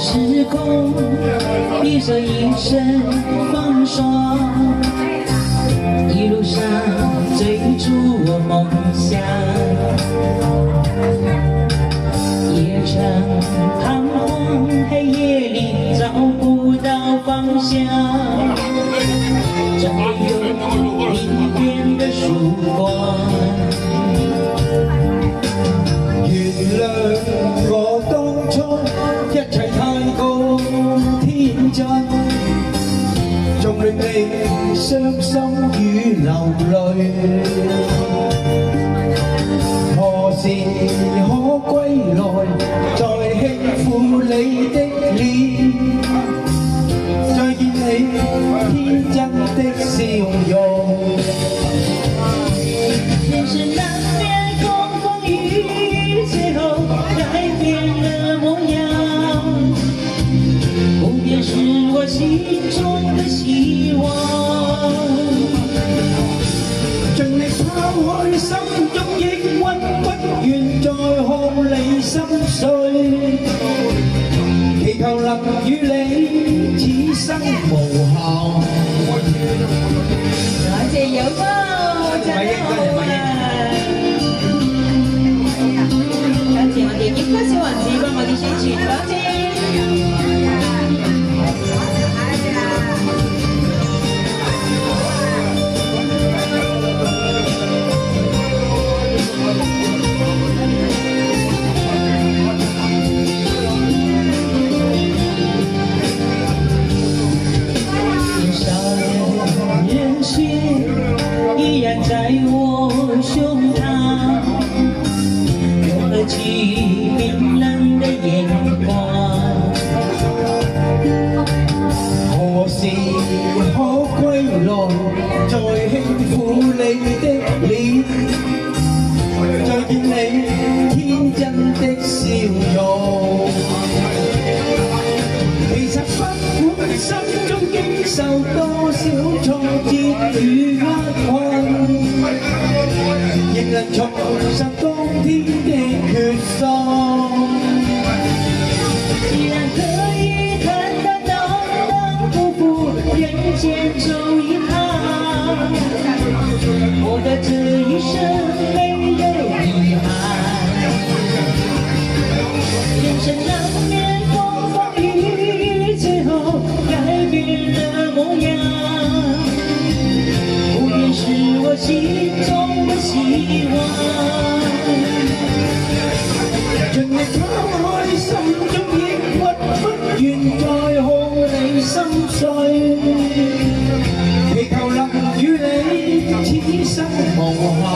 时空，闭着一身风霜，一路上追逐我梦想，夜城彷徨，黑夜里找不到方向，总有明天的曙光。原諒我當初一切太過天真，縱令你傷心與流淚。何時可歸來，再輕撫你的臉，再見你天真的笑容。人生難免風風雨雨，最後改變了模樣，不變是我心中的希望。盡力拋開心中抑鬱，不願再看你心碎，祈求能與你此生無憾。多謝有哥，真好啊！多謝我哋結婚小王子幫我哋宣傳，多謝。依然在我胸膛，我何其冰冷的眼光。何時可歸來，再輕撫你的臉，再見你天真的笑容。其實不管心中經受多少挫折與厄困，仍能重拾當天的決心。既然可以坦坦蕩蕩不負人間走一趟，我的這一生沒有遺憾。人生難免風風雨雨，最後改變了模樣，不變是我心中的希望。盡力拋開心中抑鬱，不願再看你心碎，祈求能與你此生無憾。